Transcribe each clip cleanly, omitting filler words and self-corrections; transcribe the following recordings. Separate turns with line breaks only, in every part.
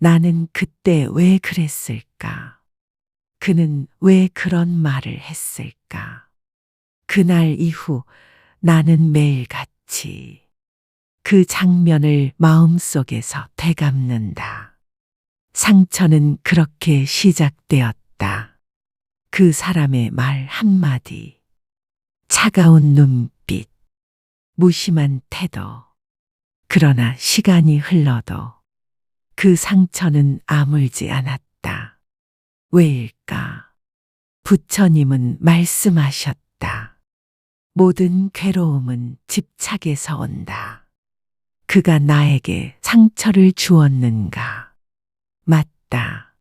나는 그때 왜 그랬을까? 그는 왜 그런 말을 했을까? 그날 이후 나는 매일같이 그 장면을 마음속에서 되갚는다. 상처는 그렇게 시작되었다. 그 사람의 말 한마디, 차가운 눈빛, 무심한 태도. 그러나 시간이 흘러도 그 상처는 아물지 않았다. 왜일까? 부처님은 말씀하셨다. 모든 괴로움은 집착에서 온다. 그가 나에게 상처를 주었는가? 맞다.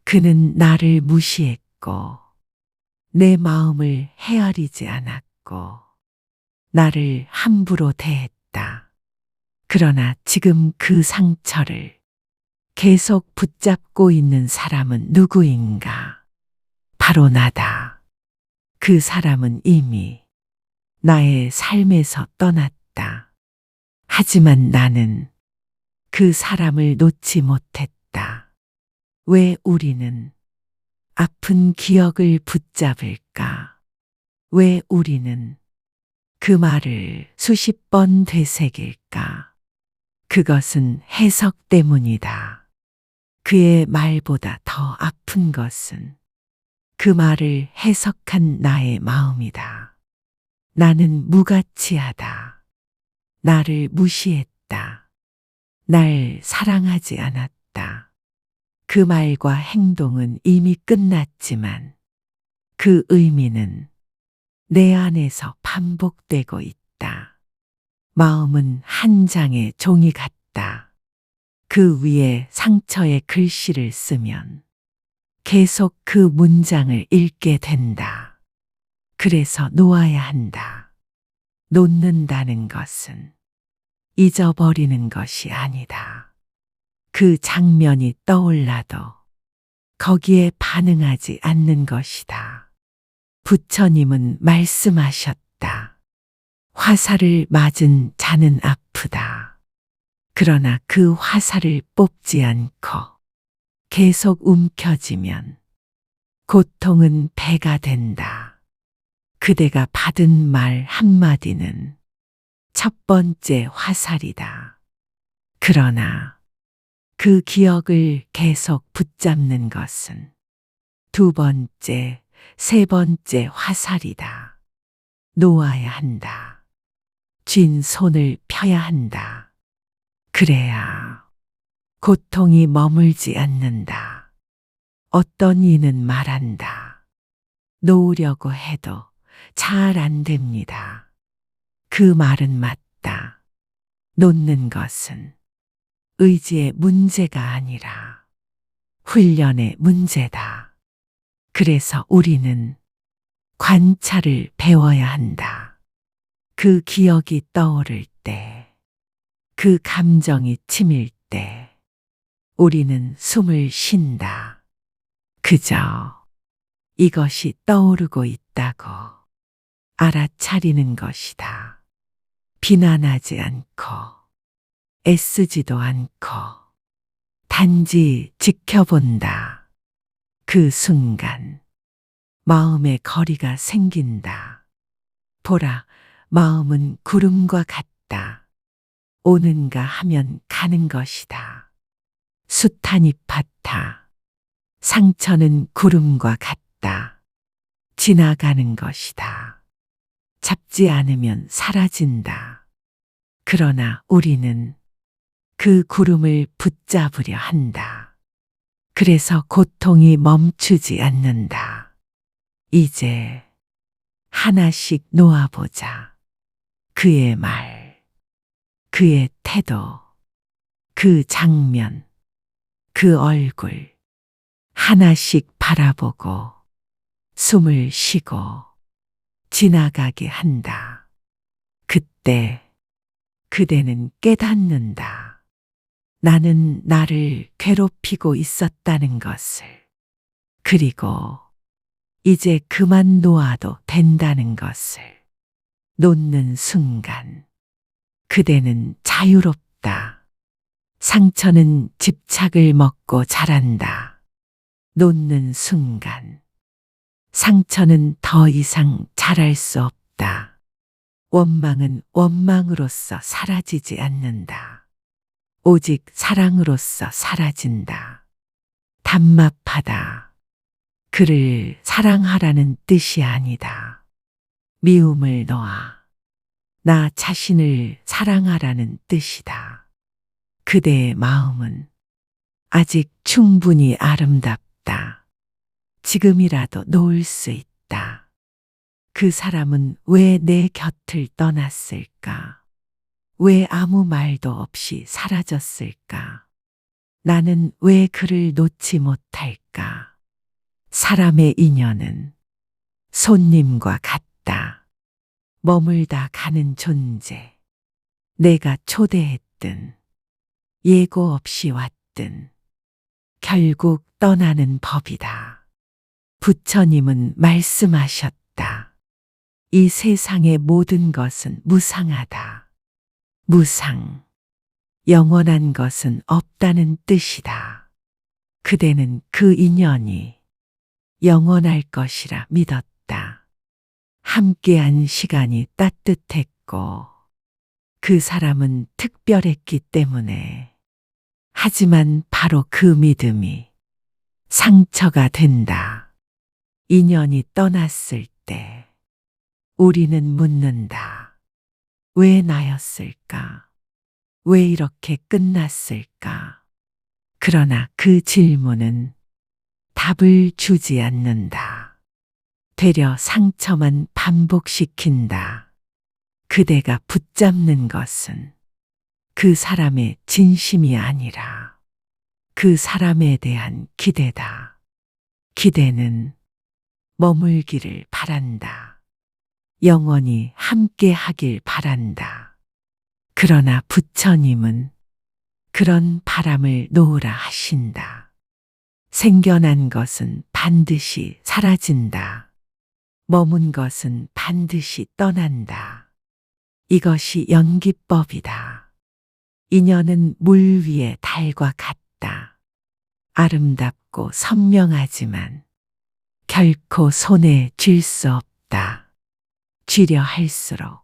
그는 나를 무시했고, 내 마음을 헤아리지 않았고, 나를 함부로 대했다. 그러나 지금 그 상처를 계속 붙잡고 있는 사람은 누구인가? 바로 나다. 그 사람은 이미 나의 삶에서 떠났다. 하지만 나는 그 사람을 놓지 못했다. 왜 우리는 아픈 기억을 붙잡을까? 왜 우리는 그 말을 수십 번 되새길까? 그것은 해석 때문이다. 그의 말보다 더 아픈 것은 그 말을 해석한 나의 마음이다. 나는 무가치하다. 나를 무시했다. 날 사랑하지 않았다. 그 말과 행동은 이미 끝났지만 그 의미는 내 안에서 반복되고 있다. 마음은 한 장의 종이 같다. 그 위에 상처의 글씨를 쓰면 계속 그 문장을 읽게 된다. 그래서 놓아야 한다. 놓는다는 것은 잊어버리는 것이 아니다. 그 장면이 떠올라도 거기에 반응하지 않는 것이다. 부처님은 말씀하셨다. 화살을 맞은 자는 아프다. 그러나 그 화살을 뽑지 않고 계속 움켜쥐면 고통은 배가 된다. 그대가 받은 말 한마디는 첫 번째 화살이다. 그러나 그 기억을 계속 붙잡는 것은 두 번째, 세 번째 화살이다. 놓아야 한다. 쥔 손을 펴야 한다. 그래야 고통이 머물지 않는다. 어떤 이는 말한다. 놓으려고 해도 잘 안 됩니다. 그 말은 맞다. 놓는 것은 의지의 문제가 아니라 훈련의 문제다. 그래서 우리는 관찰을 배워야 한다. 그 기억이 떠오를 때, 그 감정이 치밀 때, 우리는 숨을 쉰다. 그저 이것이 떠오르고 있다고 알아차리는 것이다. 비난하지 않고, 애쓰지도 않고, 단지 지켜본다. 그 순간, 마음의 거리가 생긴다. 보라, 마음은 구름과 같다. 오는가 하면 가는 것이다. 숱한 잎밭아, 상처는 구름과 같다. 지나가는 것이다. 잡지 않으면 사라진다. 그러나 우리는 그 구름을 붙잡으려 한다. 그래서 고통이 멈추지 않는다. 이제 하나씩 놓아보자. 그의 말, 그의 태도, 그 장면, 그 얼굴, 하나씩 바라보고 숨을 쉬고 지나가게 한다. 그때 그대는 깨닫는다. 나는 나를 괴롭히고 있었다는 것을. 그리고 이제 그만 놓아도 된다는 것을. 놓는 순간 그대는 자유롭다. 상처는 집착을 먹고 자란다. 놓는 순간 상처는 더 이상 자랄 수 없다. 원망은 원망으로서 사라지지 않는다. 오직 사랑으로서 사라진다. 답답하다. 그를 사랑하라는 뜻이 아니다. 미움을 놓아 나 자신을 사랑하라는 뜻이다. 그대의 마음은 아직 충분히 아름답다. 지금이라도 놓을 수 있다. 그 사람은 왜 내 곁을 떠났을까? 왜 아무 말도 없이 사라졌을까? 나는 왜 그를 놓지 못할까? 사람의 인연은 손님과 같다. 머물다 가는 존재. 내가 초대했든 예고 없이 왔든 결국 떠나는 법이다. 부처님은 말씀하셨다. 이 세상의 모든 것은 무상하다. 무상. 영원한 것은 없다는 뜻이다. 그대는 그 인연이 영원할 것이라 믿었다. 함께한 시간이 따뜻했고 그 사람은 특별했기 때문에. 하지만 바로 그 믿음이 상처가 된다. 인연이 떠났을 때 우리는 묻는다. 왜 나였을까? 왜 이렇게 끝났을까? 그러나 그 질문은 답을 주지 않는다. 되려 상처만 반복시킨다. 그대가 붙잡는 것은 그 사람의 진심이 아니라 그 사람에 대한 기대다. 기대는 머물기를 바란다. 영원히 함께 하길 바란다. 그러나 부처님은 그런 바람을 놓으라 하신다. 생겨난 것은 반드시 사라진다. 머문 것은 반드시 떠난다. 이것이 연기법이다. 인연은 물 위의 달과 같다. 아름답고 선명하지만 결코 손에 쥘 수 없다. 쥐려 할수록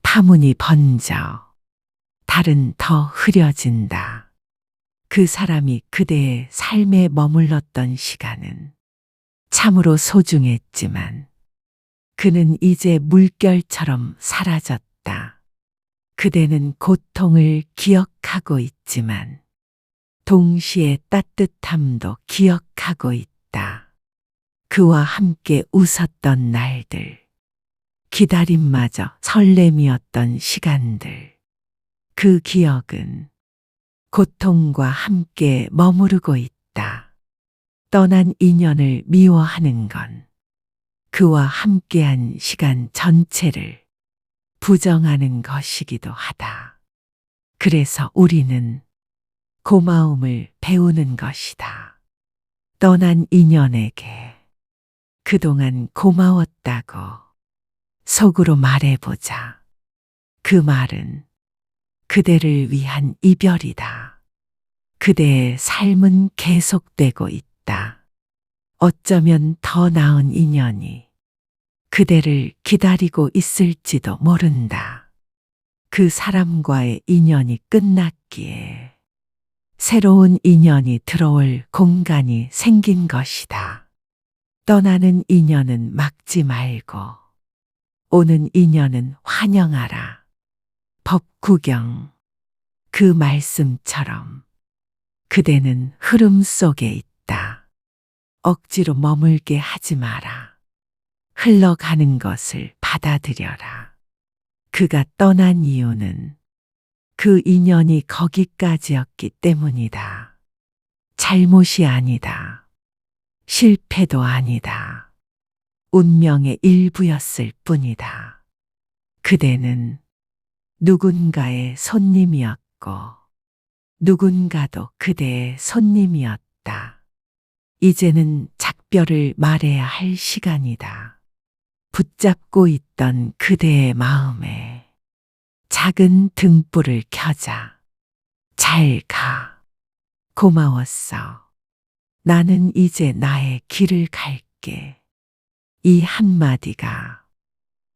파문이 번져 달은 더 흐려진다. 그 사람이 그대의 삶에 머물렀던 시간은 참으로 소중했지만 그는 이제 물결처럼 사라졌다. 그대는 고통을 기억하고 있지만 동시에 따뜻함도 기억하고 있다. 그와 함께 웃었던 날들, 기다림마저 설렘이었던 시간들, 그 기억은 고통과 함께 머무르고 있다. 떠난 인연을 미워하는 건 그와 함께한 시간 전체를 부정하는 것이기도 하다. 그래서 우리는 고마움을 배우는 것이다. 떠난 인연에게 그동안 고마웠다고 속으로 말해보자. 그 말은 그대를 위한 이별이다. 그대의 삶은 계속되고 있다. 어쩌면 더 나은 인연이 그대를 기다리고 있을지도 모른다. 그 사람과의 인연이 끝났기에 새로운 인연이 들어올 공간이 생긴 것이다. 떠나는 인연은 막지 말고 오는 인연은 환영하라. 법구경. 그 말씀처럼 그대는 흐름 속에 있다. 억지로 머물게 하지 마라. 흘러가는 것을 받아들여라. 그가 떠난 이유는 그 인연이 거기까지였기 때문이다. 잘못이 아니다. 실패도 아니다. 운명의 일부였을 뿐이다. 그대는 누군가의 손님이었고 누군가도 그대의 손님이었다. 이제는 작별을 말해야 할 시간이다. 붙잡고 있던 그대의 마음에 작은 등불을 켜자. 잘 가. 고마웠어. 나는 이제 나의 길을 갈게. 이 한마디가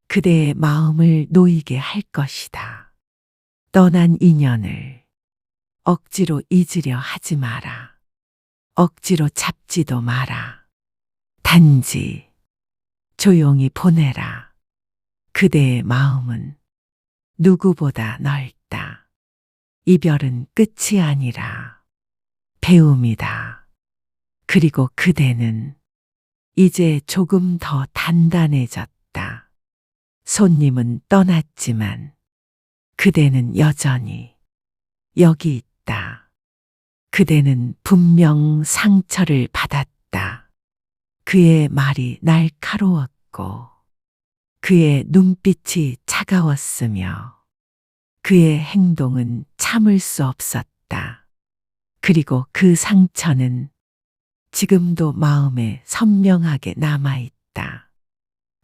그대의 마음을 놓이게 할 것이다. 떠난 인연을 억지로 잊으려 하지 마라. 억지로 잡지도 마라. 단지 조용히 보내라. 그대의 마음은 누구보다 넓다. 이별은 끝이 아니라 배움이다. 그리고 그대는 이제 조금 더 단단해졌다. 손님은 떠났지만 그대는 여전히 여기 있다. 그대는 분명 상처를 받았다. 그의 말이 날카로웠고 그의 눈빛이 차가웠으며 그의 행동은 참을 수 없었다. 그리고 그 상처는 지금도 마음에 선명하게 남아있다.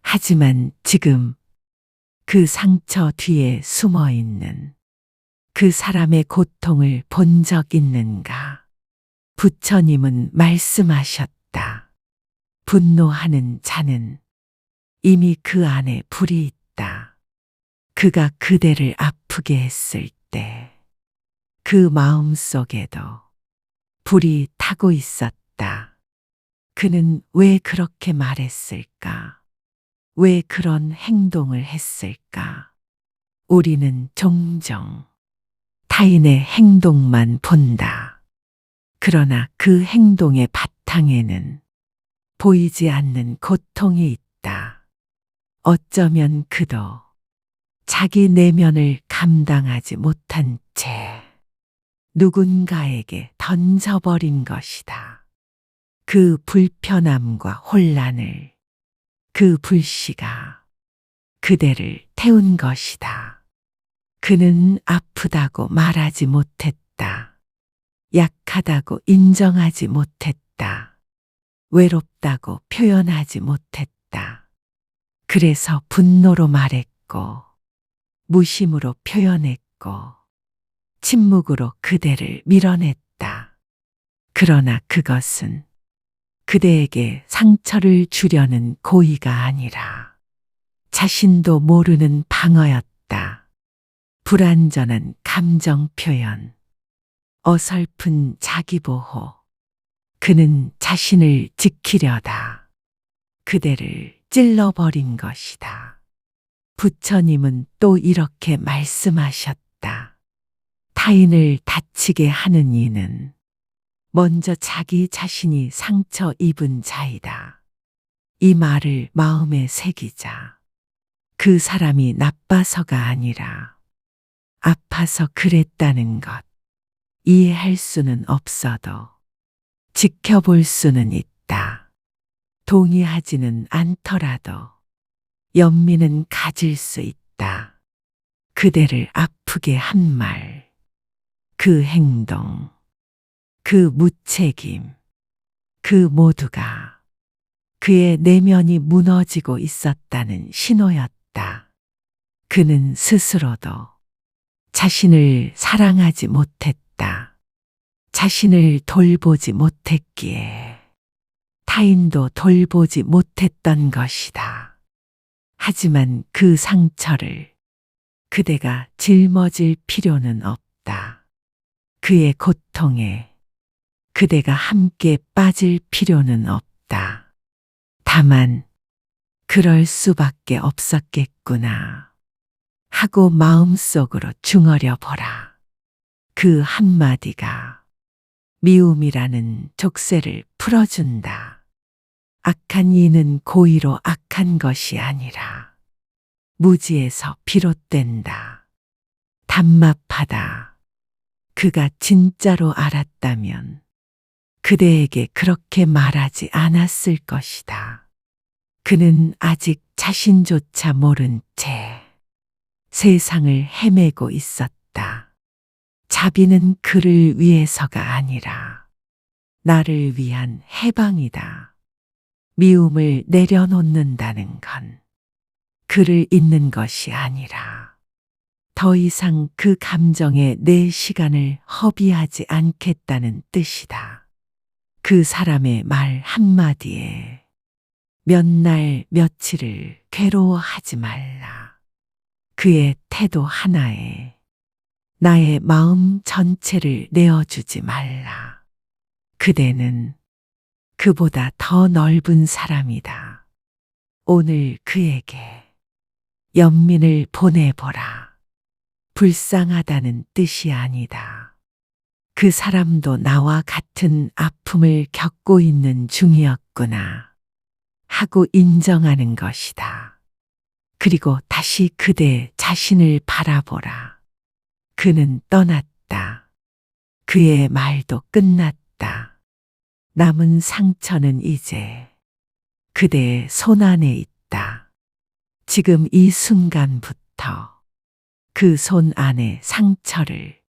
하지만 지금 그 상처 뒤에 숨어 있는 그 사람의 고통을 본 적 있는가? 부처님은 말씀하셨다. 분노하는 자는 이미 그 안에 불이 있다. 그가 그대를 아프게 했을 때 그 마음 속에도 불이 타고 있었다. 그는 왜 그렇게 말했을까? 왜 그런 행동을 했을까? 우리는 종종 타인의 행동만 본다. 그러나 그 행동의 바탕에는 보이지 않는 고통이 있다. 어쩌면 그도 자기 내면을 감당하지 못한 채 누군가에게 던져버린 것이다. 그 불편함과 혼란을, 그 불씨가 그대를 태운 것이다. 그는 아프다고 말하지 못했다. 약하다고 인정하지 못했다. 외롭다고 표현하지 못했다. 그래서 분노로 말했고, 무심으로 표현했고, 침묵으로 그대를 밀어냈다. 그러나 그것은 그대에게 상처를 주려는 고의가 아니라 자신도 모르는 방어였다. 불완전한 감정 표현, 어설픈 자기보호. 그는 자신을 지키려다 그대를 찔러버린 것이다. 부처님은 또 이렇게 말씀하셨다. 타인을 다치게 하는 이는 먼저 자기 자신이 상처 입은 자이다. 이 말을 마음에 새기자. 그 사람이 나빠서가 아니라 아파서 그랬다는 것. 이해할 수는 없어도 지켜볼 수는 있다. 동의하지는 않더라도 연민은 가질 수 있다. 그대를 아프게 한 말, 그 행동, 그 무책임, 그 모두가 그의 내면이 무너지고 있었다는 신호였다. 그는 스스로도 자신을 사랑하지 못했다. 자신을 돌보지 못했기에 타인도 돌보지 못했던 것이다. 하지만 그 상처를 그대가 짊어질 필요는 없다. 그의 고통에 그대가 함께 빠질 필요는 없다. 다만 그럴 수밖에 없었겠구나 하고 마음속으로 중얼여 보라. 그 한마디가 미움이라는 족쇄를 풀어준다. 악한 이는 고의로 악한 것이 아니라 무지에서 비롯된다. 답답하다. 그가 진짜로 알았다면 그대에게 그렇게 말하지 않았을 것이다. 그는 아직 자신조차 모른 채 세상을 헤매고 있었다. 자비는 그를 위해서가 아니라 나를 위한 해방이다. 미움을 내려놓는다는 건 그를 잊는 것이 아니라 더 이상 그 감정에 내 시간을 허비하지 않겠다는 뜻이다. 그 사람의 말 한마디에 몇 날 며칠을 괴로워하지 말라. 그의 태도 하나에 나의 마음 전체를 내어주지 말라. 그대는 그보다 더 넓은 사람이다. 오늘 그에게 연민을 보내보라. 불쌍하다는 뜻이 아니다. 그 사람도 나와 같은 아픔을 겪고 있는 중이었구나 하고 인정하는 것이다. 그리고 다시 그대 자신을 바라보라. 그는 떠났다. 그의 말도 끝났다. 남은 상처는 이제 그대의 손 안에 있다. 지금 이 순간부터 그 손 안에 상처를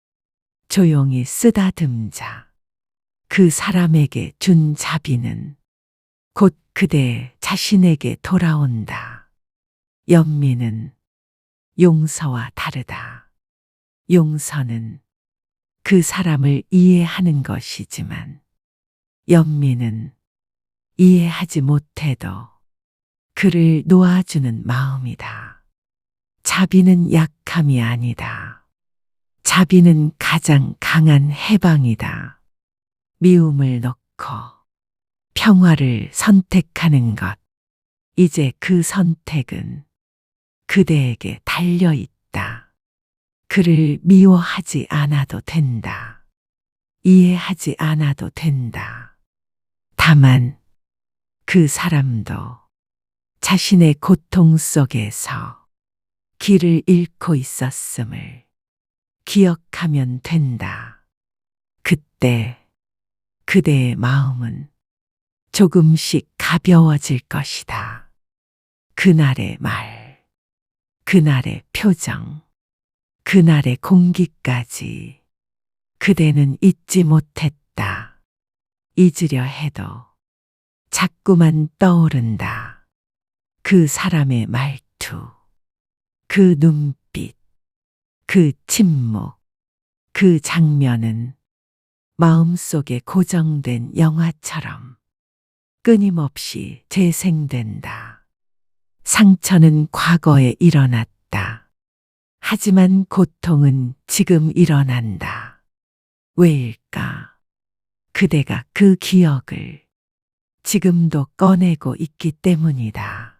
조용히 쓰다듬자. 그 사람에게 준 자비는 곧 그대 자신에게 돌아온다. 연민은 용서와 다르다. 용서는 그 사람을 이해하는 것이지만 연민은 이해하지 못해도 그를 놓아주는 마음이다. 자비는 약함이 아니다. 자비는 가장 강한 해방이다. 미움을 놓고 평화를 선택하는 것. 이제 그 선택은 그대에게 달려 있다. 그를 미워하지 않아도 된다. 이해하지 않아도 된다. 다만 그 사람도 자신의 고통 속에서 길을 잃고 있었음을 기억하면 된다. 그때 그대의 마음은 조금씩 가벼워질 것이다. 그날의 말, 그날의 표정, 그날의 공기까지 그대는 잊지 못했다. 잊으려 해도 자꾸만 떠오른다. 그 사람의 말투, 그 눈빛, 그 침묵, 그 장면은 마음속에 고정된 영화처럼 끊임없이 재생된다. 상처는 과거에 일어났다. 하지만 고통은 지금 일어난다. 왜일까? 그대가 그 기억을 지금도 꺼내고 있기 때문이다.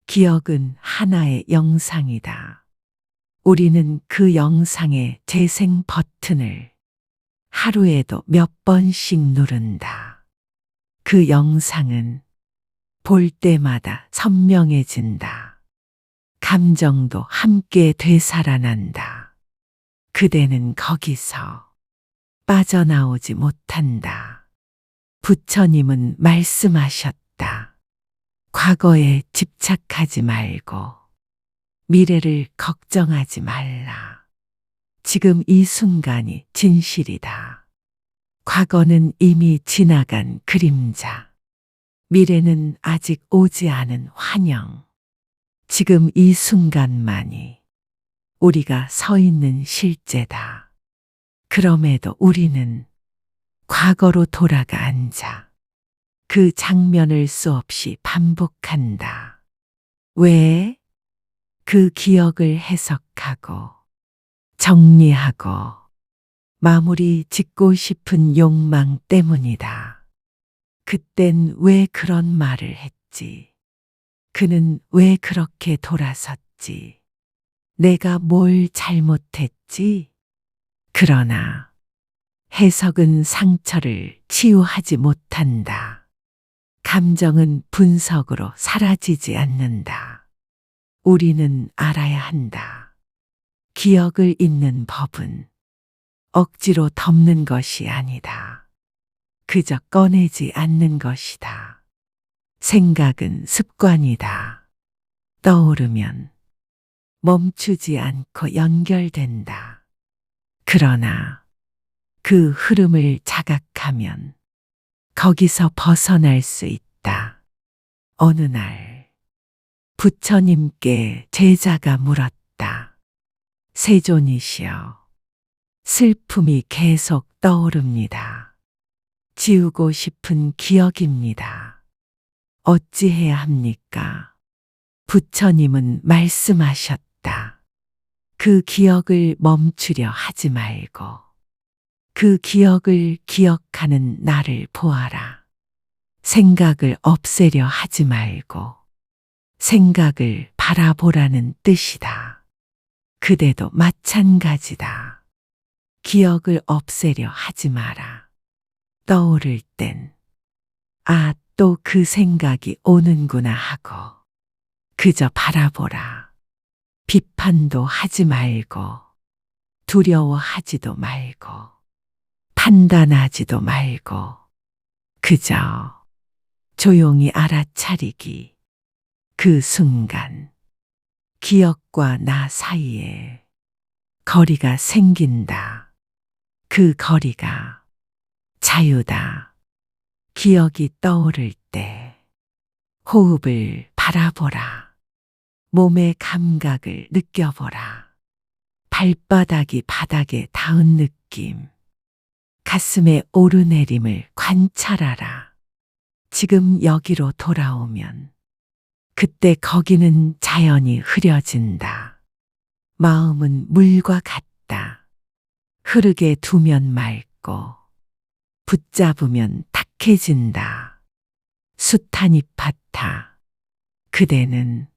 기억은 하나의 영상이다. 우리는 그 영상의 재생 버튼을 하루에도 몇 번씩 누른다. 그 영상은 볼 때마다 선명해진다. 감정도 함께 되살아난다. 그대는 거기서 빠져나오지 못한다. 부처님은 말씀하셨다. 과거에 집착하지 말고 미래를 걱정하지 말라. 지금 이 순간이 진실이다. 과거는 이미 지나간 그림자. 미래는 아직 오지 않은 환영. 지금 이 순간만이 우리가 서 있는 실제다. 그럼에도 우리는 과거로 돌아가 앉아 그 장면을 수없이 반복한다. 왜? 그 기억을 해석하고 정리하고 마무리 짓고 싶은 욕망 때문이다. 그땐 왜 그런 말을 했지? 그는 왜 그렇게 돌아섰지? 내가 뭘 잘못했지? 그러나 해석은 상처를 치유하지 못한다. 감정은 분석으로 사라지지 않는다. 우리는 알아야 한다. 기억을 잊는 법은 억지로 덮는 것이 아니다. 그저 꺼내지 않는 것이다. 생각은 습관이다. 떠오르면 멈추지 않고 연결된다. 그러나 그 흐름을 자각하면 거기서 벗어날 수 있다. 어느 날 부처님께 제자가 물었다. 세존이시여. 슬픔이 계속 떠오릅니다. 지우고 싶은 기억입니다. 어찌해야 합니까? 부처님은 말씀하셨다. 그 기억을 멈추려 하지 말고 그 기억을 기억하는 나를 보아라. 생각을 없애려 하지 말고 생각을 바라보라는 뜻이다. 그대도 마찬가지다. 기억을 없애려 하지 마라. 떠오를 땐, 아, 또 그 생각이 오는구나 하고, 그저 바라보라. 비판도 하지 말고, 두려워하지도 말고, 판단하지도 말고, 그저 조용히 알아차리기. 그 순간, 기억과 나 사이에 거리가 생긴다. 그 거리가 자유다. 기억이 떠오를 때 호흡을 바라보라. 몸의 감각을 느껴보라. 발바닥이 바닥에 닿은 느낌. 가슴의 오르내림을 관찰하라. 지금 여기로 돌아오면 그때 거기는 자연히 흐려진다. 마음은 물과 같다. 흐르게 두면 맑고 붙잡으면 탁해진다. 숱한 잎밭아. 그대는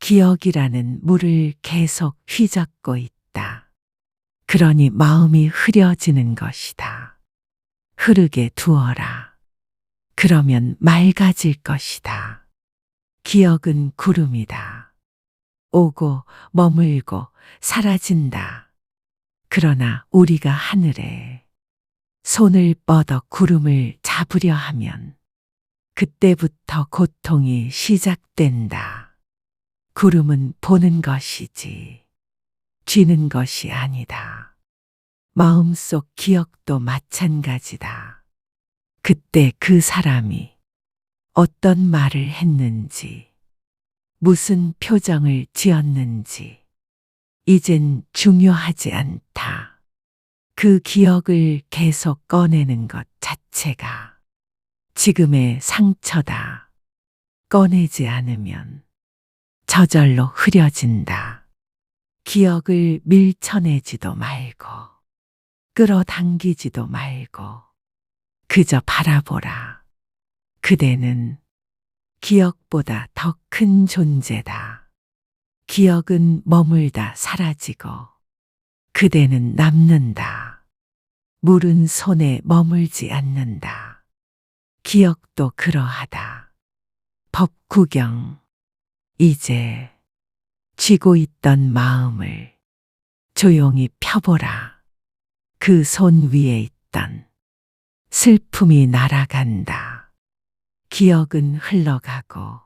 기억이라는 물을 계속 휘젓고 있다. 그러니 마음이 흐려지는 것이다. 흐르게 두어라. 그러면 맑아질 것이다. 기억은 구름이다. 오고 머물고 사라진다. 그러나 우리가 하늘에 손을 뻗어 구름을 잡으려 하면 그때부터 고통이 시작된다. 구름은 보는 것이지 쥐는 것이 아니다. 마음속 기억도 마찬가지다. 그때 그 사람이 어떤 말을 했는지, 무슨 표정을 지었는지, 이젠 중요하지 않다. 그 기억을 계속 꺼내는 것 자체가 지금의 상처다. 꺼내지 않으면 저절로 흐려진다. 기억을 밀쳐내지도 말고, 끌어당기지도 말고, 그저 바라보라. 그대는 기억보다 더 큰 존재다. 기억은 머물다 사라지고 그대는 남는다. 물은 손에 머물지 않는다. 기억도 그러하다. 법구경. 이제 쥐고 있던 마음을 조용히 펴보라. 그 손 위에 있던 슬픔이 날아간다. 기억은 흘러가고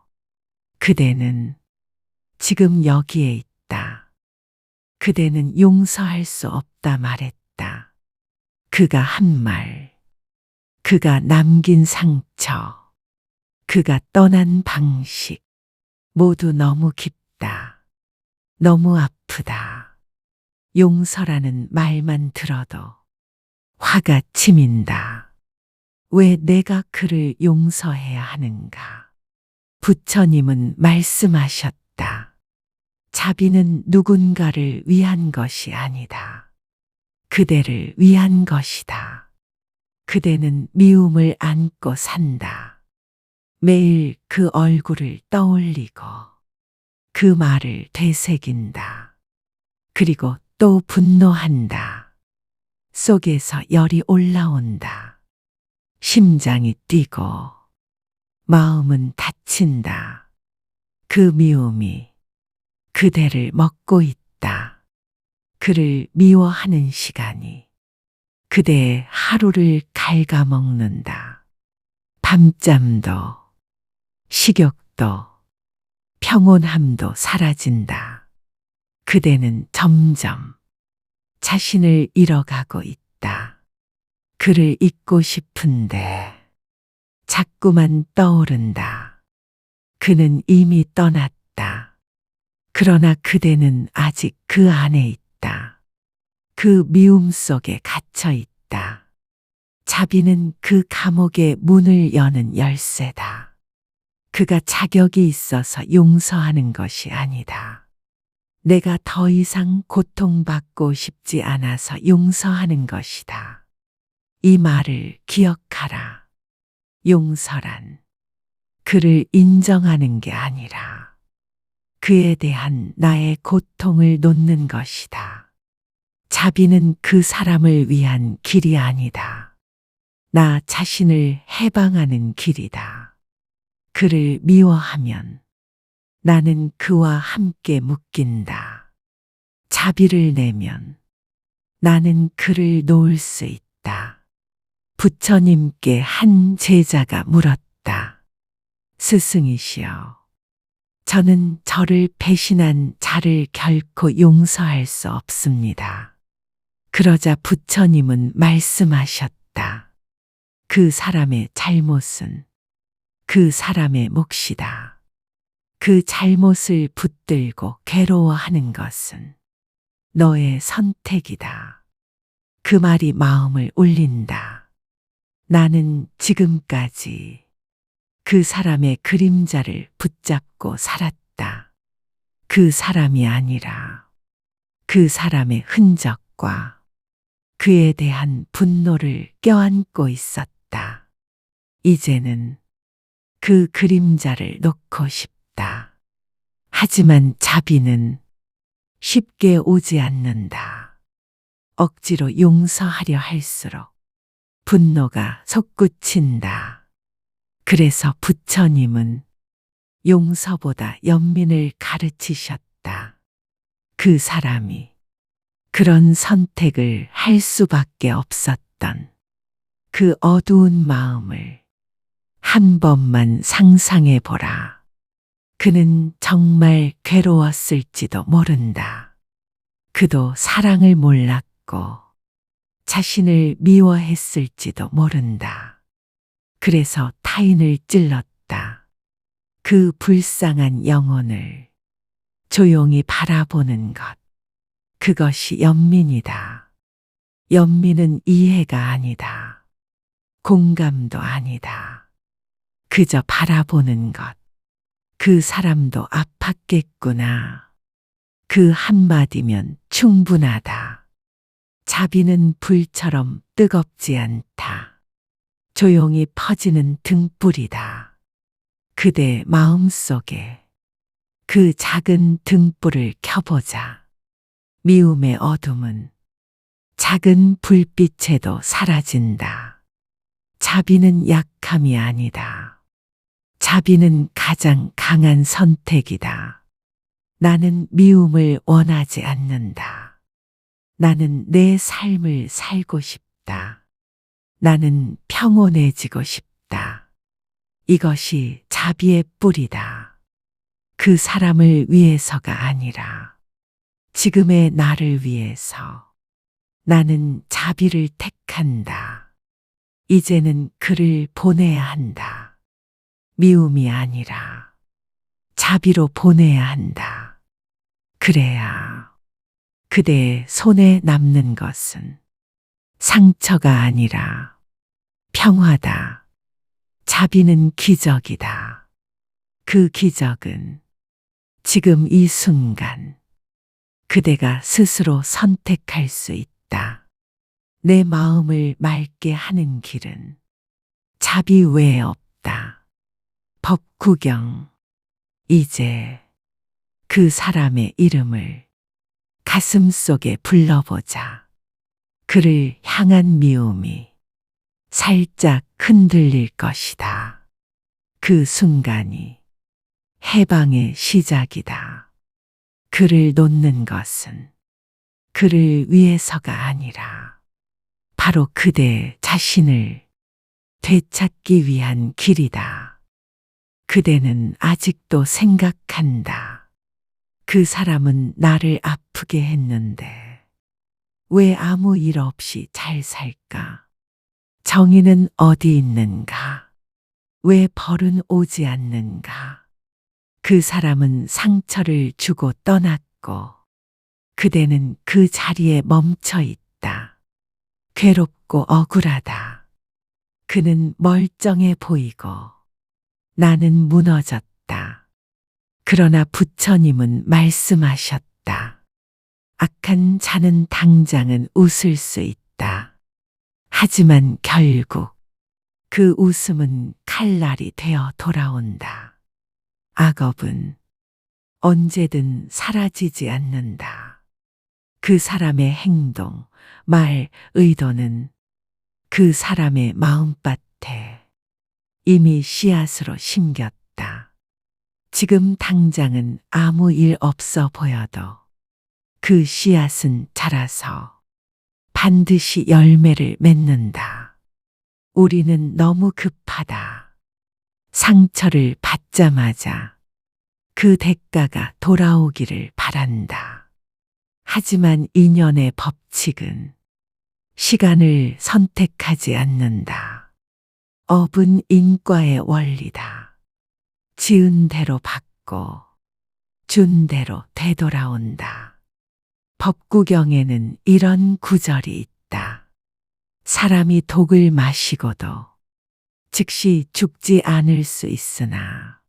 그대는 지금 여기에 있다. 그대는 용서할 수 없다 말했다. 그가 한 말, 그가 남긴 상처, 그가 떠난 방식, 모두 너무 깊다. 너무 아프다. 용서라는 말만 들어도 화가 치민다. 왜 내가 그를 용서해야 하는가? 부처님은 말씀하셨다. 자비는 누군가를 위한 것이 아니다. 그대를 위한 것이다. 그대는 미움을 안고 산다. 매일 그 얼굴을 떠올리고 그 말을 되새긴다. 그리고 또 분노한다. 속에서 열이 올라온다. 심장이 뛰고 마음은 다친다. 그 미움이 그대를 먹고 있다. 그를 미워하는 시간이 그대의 하루를 갉아먹는다. 밤잠도 식욕도 평온함도 사라진다. 그대는 점점 자신을 잃어가고 있다. 그를 잊고 싶은데 자꾸만 떠오른다. 그는 이미 떠났다. 그러나 그대는 아직 그 안에 있다. 그 미움 속에 갇혀 있다. 자비는 그 감옥의 문을 여는 열쇠다. 그가 자격이 있어서 용서하는 것이 아니다. 내가 더 이상 고통받고 싶지 않아서 용서하는 것이다. 이 말을 기억하라. 용서란 그를 인정하는 게 아니라 그에 대한 나의 고통을 놓는 것이다. 자비는 그 사람을 위한 길이 아니다. 나 자신을 해방하는 길이다. 그를 미워하면 나는 그와 함께 묶인다. 자비를 내면 나는 그를 놓을 수 있다. 부처님께 한 제자가 물었다. 스승이시여, 저는 저를 배신한 자를 결코 용서할 수 없습니다. 그러자 부처님은 말씀하셨다. 그 사람의 잘못은 그 사람의 몫이다. 그 잘못을 붙들고 괴로워하는 것은 너의 선택이다. 그 말이 마음을 울린다. 나는 지금까지 그 사람의 그림자를 붙잡고 살았다. 그 사람이 아니라 그 사람의 흔적과 그에 대한 분노를 껴안고 있었다. 이제는 그 그림자를 놓고 싶다. 하지만 자비는 쉽게 오지 않는다. 억지로 용서하려 할수록 분노가 솟구친다. 그래서 부처님은 용서보다 연민을 가르치셨다. 그 사람이 그런 선택을 할 수밖에 없었던 그 어두운 마음을 한 번만 상상해 보라. 그는 정말 괴로웠을지도 모른다. 그도 사랑을 몰랐고 자신을 미워했을지도 모른다. 그래서 타인을 찔렀다. 그 불쌍한 영혼을 조용히 바라보는 것. 그것이 연민이다. 연민은 이해가 아니다. 공감도 아니다. 그저 바라보는 것. 그 사람도 아팠겠구나. 그 한마디면 충분하다. 자비는 불처럼 뜨겁지 않다. 조용히 퍼지는 등불이다. 그대 마음속에 그 작은 등불을 켜보자. 미움의 어둠은 작은 불빛에도 사라진다. 자비는 약함이 아니다. 자비는 가장 강한 선택이다. 나는 미움을 원하지 않는다. 나는 내 삶을 살고 싶다. 나는 평온해지고 싶다. 이것이 자비의 뿌리다. 그 사람을 위해서가 아니라 지금의 나를 위해서 나는 자비를 택한다. 이제는 그를 보내야 한다. 미움이 아니라 자비로 보내야 한다. 그래야 그대의 손에 남는 것은 상처가 아니라 평화다. 자비는 기적이다. 그 기적은 지금 이 순간 그대가 스스로 선택할 수 있다. 내 마음을 맑게 하는 길은 자비 외에 없다. 법구경. 이제 그 사람의 이름을 가슴 속에 불러보자. 그를 향한 미움이 살짝 흔들릴 것이다. 그 순간이 해방의 시작이다. 그를 놓는 것은 그를 위해서가 아니라 바로 그대 자신을 되찾기 위한 길이다. 그대는 아직도 생각한다. 그 사람은 나를 아프게 했는데 왜 아무 일 없이 잘 살까? 정의는 어디 있는가? 왜 벌은 오지 않는가? 그 사람은 상처를 주고 떠났고 그대는 그 자리에 멈춰 있다. 괴롭고 억울하다. 그는 멀쩡해 보이고 나는 무너졌다. 그러나 부처님은 말씀하셨다. 악한 자는 당장은 웃을 수 있다. 하지만 결국 그 웃음은 칼날이 되어 돌아온다. 악업은 언제든 사라지지 않는다. 그 사람의 행동, 말, 의도는 그 사람의 마음밭에 이미 씨앗으로 심겼다. 지금 당장은 아무 일 없어 보여도 그 씨앗은 자라서 반드시 열매를 맺는다. 우리는 너무 급하다. 상처를 받자마자 그 대가가 돌아오기를 바란다. 하지만 인연의 법칙은 시간을 선택하지 않는다. 업은 인과의 원리다. 지은 대로 받고 준 대로 되돌아온다. 법구경에는 이런 구절이 있다. 사람이 독을 마시고도 즉시 죽지 않을 수 있으나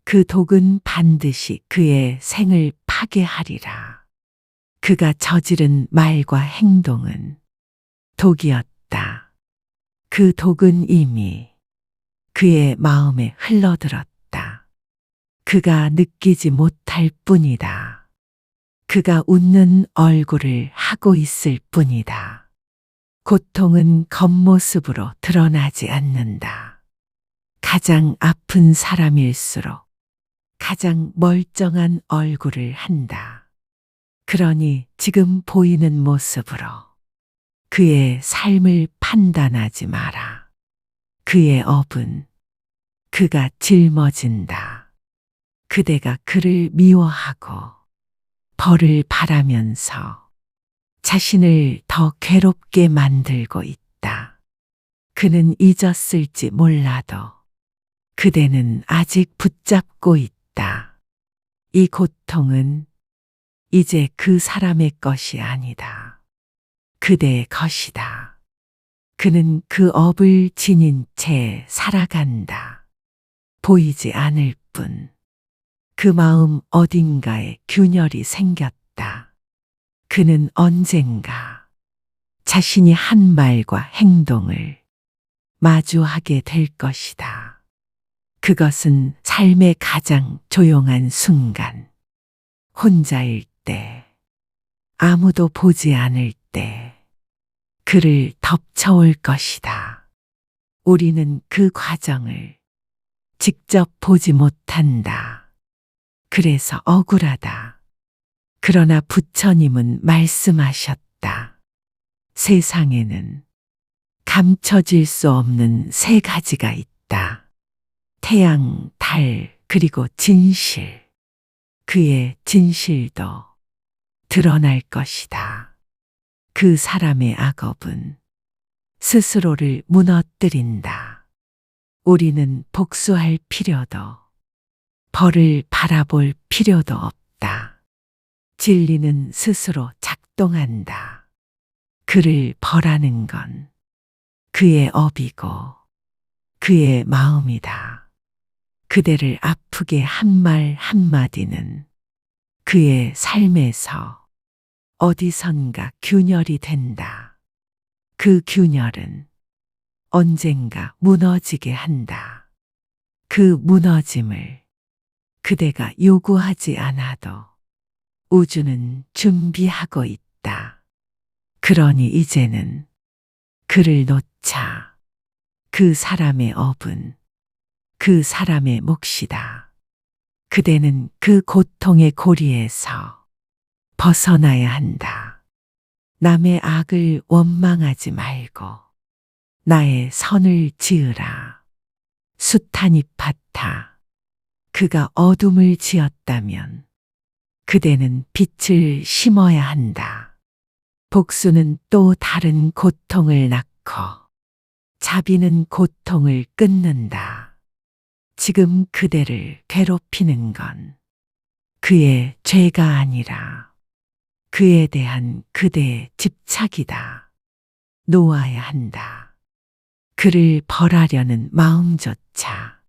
그 독은 반드시 그의 생을 파괴하리라. 그가 저지른 말과 행동은 독이었다. 그 독은 이미 그의 마음에 흘러들었다. 그가 느끼지 못할 뿐이다. 그가 웃는 얼굴을 하고 있을 뿐이다. 고통은 겉모습으로 드러나지 않는다. 가장 아픈 사람일수록 가장 멀쩡한 얼굴을 한다. 그러니 지금 보이는 모습으로 그의 삶을 판단하지 마라. 그의 업은 그가 짊어진다. 그대가 그를 미워하고 벌을 바라면서 자신을 더 괴롭게 만들고 있다. 그는 잊었을지 몰라도 그대는 아직 붙잡고 있다. 이 고통은 이제 그 사람의 것이 아니다. 그대의 것이다. 그는 그 업을 지닌 채 살아간다. 보이지 않을 뿐. 그 마음 어딘가에 균열이 생겼다. 그는 언젠가 자신이 한 말과 행동을 마주하게 될 것이다. 그것은 삶의 가장 조용한 순간, 혼자일 때, 아무도 보지 않을 때, 그를 덮쳐올 것이다. 우리는 그 과정을 직접 보지 못한다. 그래서 억울하다. 그러나 부처님은 말씀하셨다. 세상에는 감춰질 수 없는 세 가지가 있다. 태양, 달, 그리고 진실. 그의 진실도 드러날 것이다. 그 사람의 악업은 스스로를 무너뜨린다. 우리는 복수할 필요도, 벌을 바라볼 필요도 없다. 진리는 스스로 작동한다. 그를 벌하는 건 그의 업이고 그의 마음이다. 그대를 아프게 한 말 한마디는 그의 삶에서 어디선가 균열이 된다. 그 균열은 언젠가 무너지게 한다. 그 무너짐을 그대가 요구하지 않아도 우주는 준비하고 있다. 그러니 이제는 그를 놓자. 그 사람의 업은 그 사람의 몫이다. 그대는 그 고통의 고리에서 벗어나야 한다. 남의 악을 원망하지 말고 나의 선을 지으라. 수타니파타. 그가 어둠을 지었다면 그대는 빛을 심어야 한다. 복수는 또 다른 고통을 낳고 자비는 고통을 끊는다. 지금 그대를 괴롭히는 건 그의 죄가 아니라 그에 대한 그대의 집착이다. 놓아야 한다. 그를 벌하려는 마음조차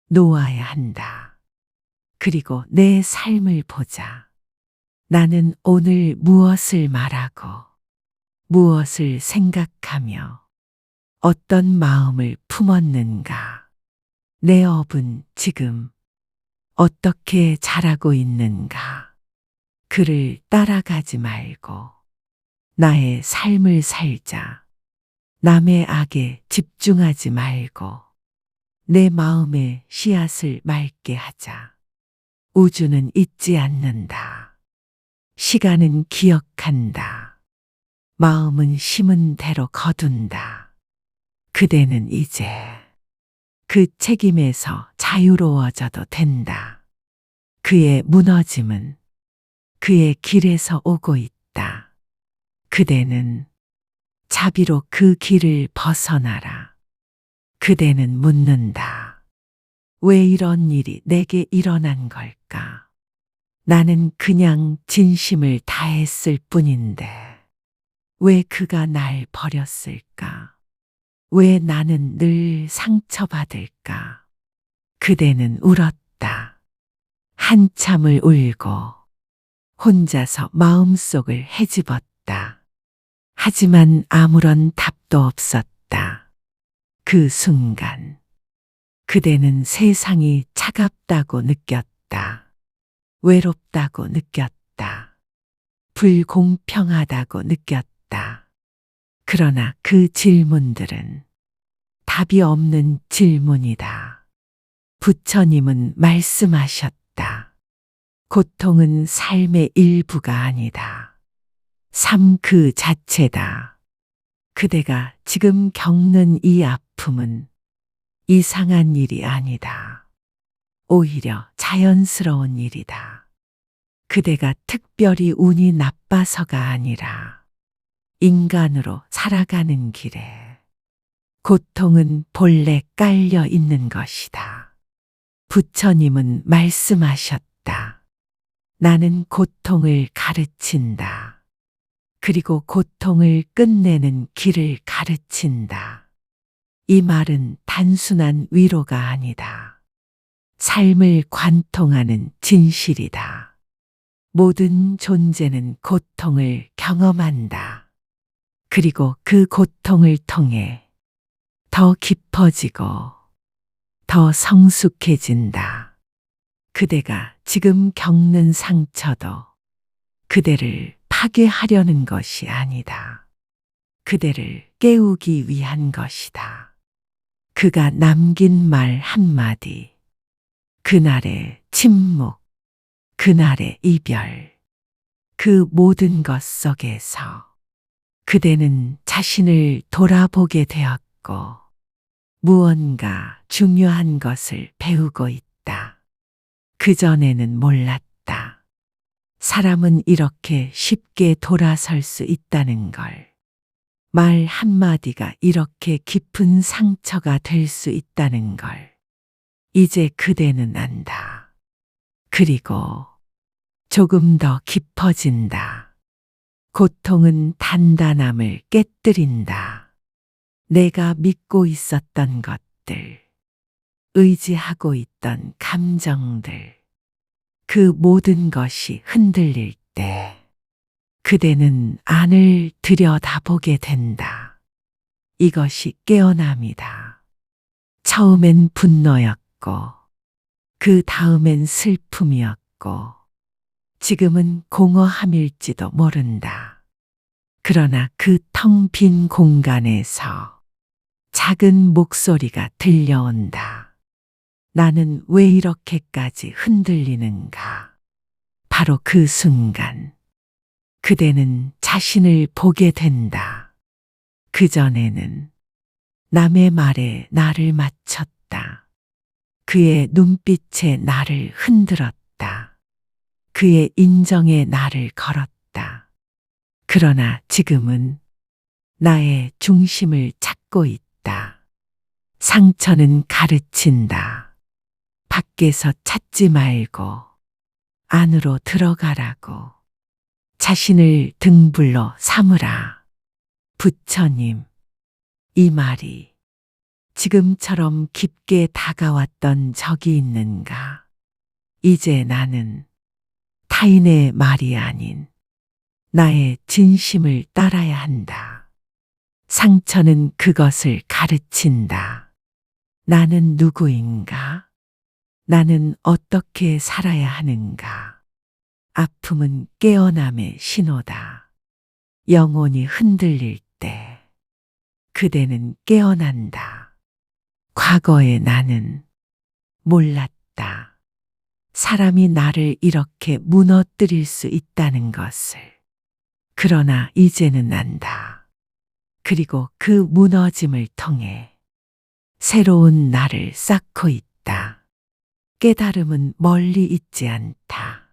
놓아야 한다. 그리고 내 삶을 보자. 나는 오늘 무엇을 말하고 무엇을 생각하며 어떤 마음을 품었는가? 내 업은 지금 어떻게 자라고 있는가? 그를 따라가지 말고 나의 삶을 살자. 남의 악에 집중하지 말고 내 마음의 씨앗을 맑게 하자. 우주는 잊지 않는다. 시간은 기억한다. 마음은 심은 대로 거둔다. 그대는 이제 그 책임에서 자유로워져도 된다. 그의 무너짐은 그의 길에서 오고 있다. 그대는 자비로 그 길을 벗어나라. 그대는 묻는다. 왜 이런 일이 내게 일어난 걸까? 나는 그냥 진심을 다했을 뿐인데 왜 그가 날 버렸을까? 왜 나는 늘 상처받을까? 그대는 울었다. 한참을 울고 혼자서 마음속을 헤집었다. 하지만 아무런 답도 없었다. 그 순간 그대는 세상이 차갑다고 느꼈다. 외롭다고 느꼈다. 불공평하다고 느꼈다. 그러나 그 질문들은 답이 없는 질문이다. 부처님은 말씀하셨다. 고통은 삶의 일부가 아니다. 삶 그 자체다. 그대가 지금 겪는 이 아픔은 이상한 일이 아니다. 오히려 자연스러운 일이다. 그대가 특별히 운이 나빠서가 아니라 인간으로 살아가는 길에 고통은 본래 깔려 있는 것이다. 부처님은 말씀하셨다. 나는 고통을 가르친다. 그리고 고통을 끝내는 길을 가르친다. 이 말은 단순한 위로가 아니다. 삶을 관통하는 진실이다. 모든 존재는 고통을 경험한다. 그리고 그 고통을 통해 더 깊어지고 더 성숙해진다. 그대가 지금 겪는 상처도 그대를 파괴하려는 것이 아니다. 그대를 깨우기 위한 것이다. 그가 남긴 말 한마디, 그날의 침묵, 그날의 이별, 그 모든 것 속에서 그대는 자신을 돌아보게 되었고 무언가 중요한 것을 배우고 있다. 그전에는 몰랐다. 사람은 이렇게 쉽게 돌아설 수 있다는 걸. 말 한마디가 이렇게 깊은 상처가 될 수 있다는 걸. 이제 그대는 안다. 그리고 조금 더 깊어진다. 고통은 단단함을 깨뜨린다. 내가 믿고 있었던 것들, 의지하고 있던 감정들, 그 모든 것이 흔들릴 때 그대는 안을 들여다보게 된다. 이것이 깨어남이다. 처음엔 분노였고, 그 다음엔 슬픔이었고, 지금은 공허함일지도 모른다. 그러나 그 텅 빈 공간에서 작은 목소리가 들려온다. 나는 왜 이렇게까지 흔들리는가? 바로 그 순간, 그대는 자신을 보게 된다. 그전에는 남의 말에 나를 맞췄다. 그의 눈빛에 나를 흔들었다. 그의 인정에 나를 걸었다. 그러나 지금은 나의 중심을 찾고 있다. 상처는 가르친다. 밖에서 찾지 말고 안으로 들어가라고. 자신을 등불로 삼으라. 부처님, 이 말이 지금처럼 깊게 다가왔던 적이 있는가? 이제 나는 타인의 말이 아닌 나의 진심을 따라야 한다. 상처는 그것을 가르친다. 나는 누구인가? 나는 어떻게 살아야 하는가? 아픔은 깨어남의 신호다. 영혼이 흔들릴 때 그대는 깨어난다. 과거의 나는 몰랐다. 사람이 나를 이렇게 무너뜨릴 수 있다는 것을. 그러나 이제는 안다. 그리고 그 무너짐을 통해 새로운 나를 쌓고 있다. 깨달음은 멀리 있지 않다.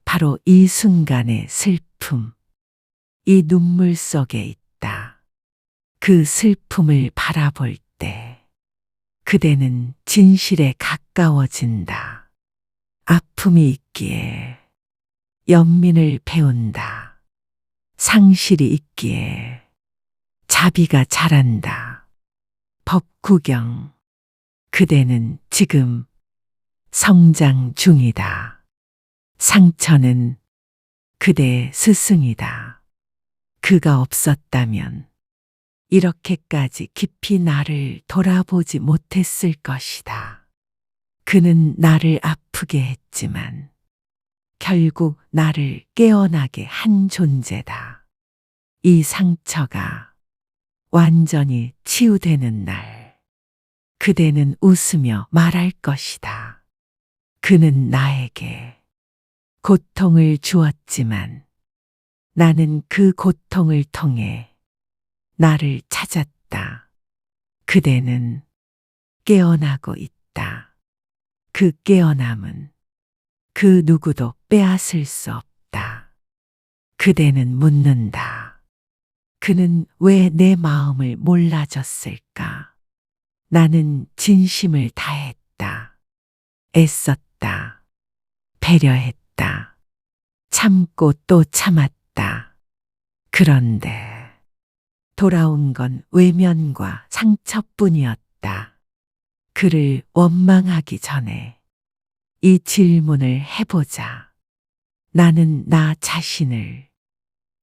바로 이 순간의 슬픔, 이 눈물 속에 있다. 그 슬픔을 바라볼 때 그대는 진실에 가까워진다. 아픔이 있기에 연민을 배운다. 상실이 있기에 자비가 자란다. 법구경, 그대는 지금 성장 중이다. 상처는 그대의 스승이다. 그가 없었다면 이렇게까지 깊이 나를 돌아보지 못했을 것이다. 그는 나를 아프게 했지만 결국 나를 깨어나게 한 존재다. 이 상처가 완전히 치유되는 날, 그대는 웃으며 말할 것이다. 그는 나에게 고통을 주었지만 나는 그 고통을 통해 나를 찾았다. 그대는 깨어나고 있다. 그 깨어남은 그 누구도 빼앗을 수 없다. 그대는 묻는다. 그는 왜 내 마음을 몰라줬을까? 나는 진심을 다했다. 애썼다. 배려했다. 참고 또 참았다. 그런데 돌아온 건 외면과 상처뿐이었다. 그를 원망하기 전에 이 질문을 해보자. 나는 나 자신을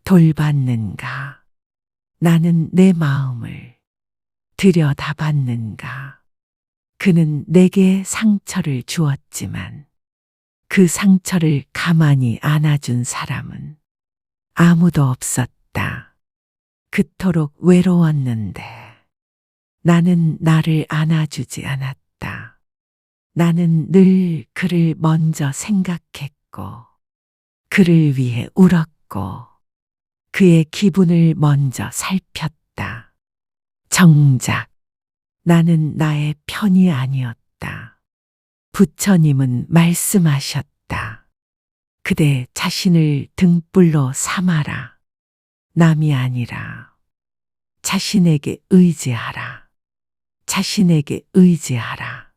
돌봤는가? 나는 내 마음을 들여다봤는가? 그는 내게 상처를 주었지만 그 상처를 가만히 안아준 사람은 아무도 없었다. 그토록 외로웠는데 나는 나를 안아주지 않았다. 나는 늘 그를 먼저 생각했고 그를 위해 울었고 그의 기분을 먼저 살폈다. 정작 나는 나의 편이 아니었다. 부처님은 말씀하셨다. 그대 자신을 등불로 삼아라. 남이 아니라 자신에게 의지하라. 자신에게 의지하라.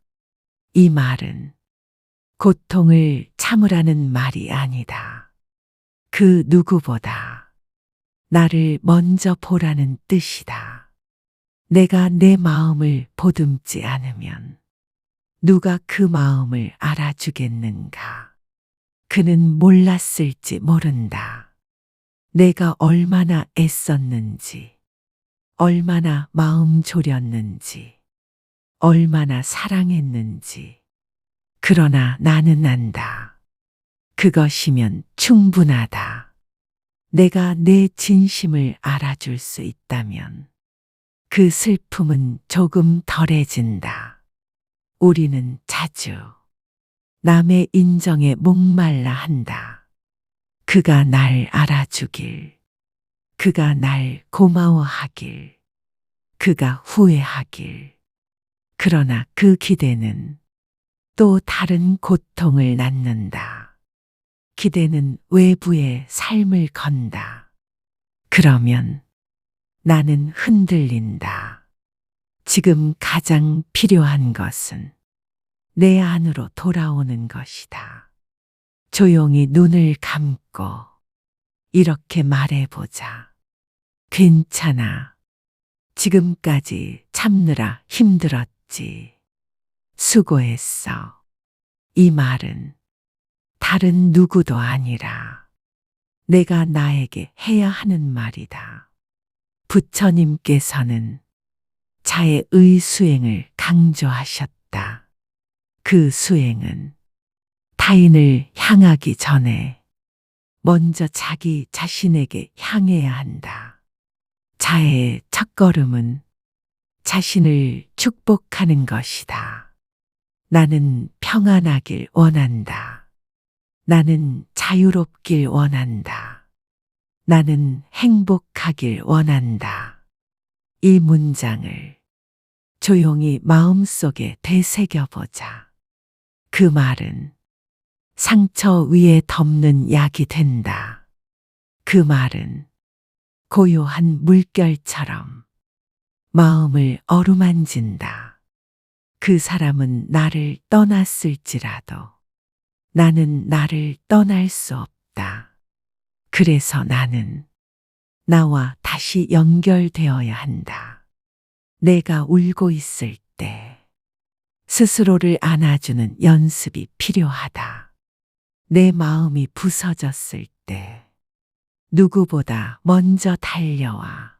이 말은 고통을 참으라는 말이 아니다. 그 누구보다 나를 먼저 보라는 뜻이다. 내가 내 마음을 보듬지 않으면 누가 그 마음을 알아주겠는가? 그는 몰랐을지 모른다. 내가 얼마나 애썼는지, 얼마나 마음 졸였는지, 얼마나 사랑했는지. 그러나 나는 안다. 그것이면 충분하다. 내가 내 진심을 알아줄 수 있다면 그 슬픔은 조금 덜해진다. 우리는 자주 남의 인정에 목말라 한다. 그가 날 알아주길, 그가 날 고마워하길, 그가 후회하길. 그러나 그 기대는 또 다른 고통을 낳는다. 기대는 외부의 삶을 건다. 그러면 나는 흔들린다. 지금 가장 필요한 것은 내 안으로 돌아오는 것이다. 조용히 눈을 감고 이렇게 말해보자. 괜찮아. 지금까지 참느라 힘들었지. 수고했어. 이 말은 다른 누구도 아니라 내가 나에게 해야 하는 말이다. 부처님께서는 자애의 수행을 강조하셨다. 그 수행은 타인을 향하기 전에 먼저 자기 자신에게 향해야 한다. 자애의 첫걸음은 자신을 축복하는 것이다. 나는 평안하길 원한다. 나는 자유롭길 원한다. 나는 행복하길 원한다. 이 문장을 조용히 마음속에 되새겨보자. 그 말은 상처 위에 덮는 약이 된다. 그 말은 고요한 물결처럼 마음을 어루만진다. 그 사람은 나를 떠났을지라도 나는 나를 떠날 수 없다. 그래서 나는 나와 다시 연결되어야 한다. 내가 울고 있을 때 스스로를 안아주는 연습이 필요하다. 내 마음이 부서졌을 때 누구보다 먼저 달려와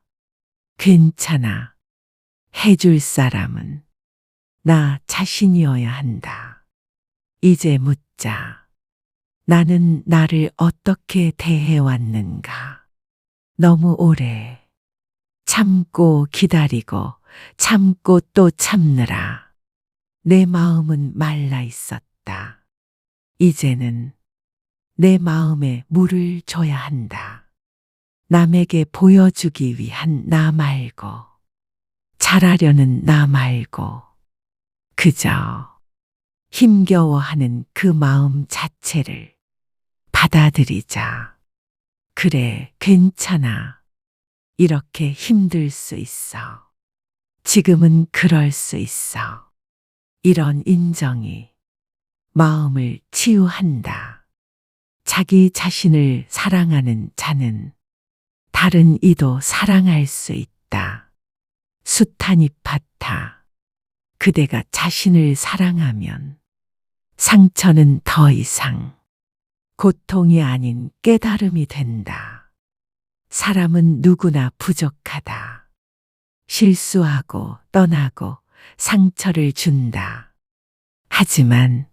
괜찮아 해줄 사람은 나 자신이어야 한다. 이제 묻자. 나는 나를 어떻게 대해왔는가? 너무 오래 참고 기다리고 참고 또 참느라 내 마음은 말라 있었다. 이제는 내 마음에 물을 줘야 한다. 남에게 보여주기 위한 나 말고, 잘하려는 나 말고, 그저 힘겨워하는 그 마음 자체를 받아들이자. 그래, 괜찮아. 이렇게 힘들 수 있어. 지금은 그럴 수 있어. 이런 인정이 마음을 치유한다. 자기 자신을 사랑하는 자는 다른 이도 사랑할 수 있다. 수타니파타. 그대가 자신을 사랑하면 상처는 더 이상 고통이 아닌 깨달음이 된다. 사람은 누구나 부족하다. 실수하고 떠나고 상처를 준다. 하지만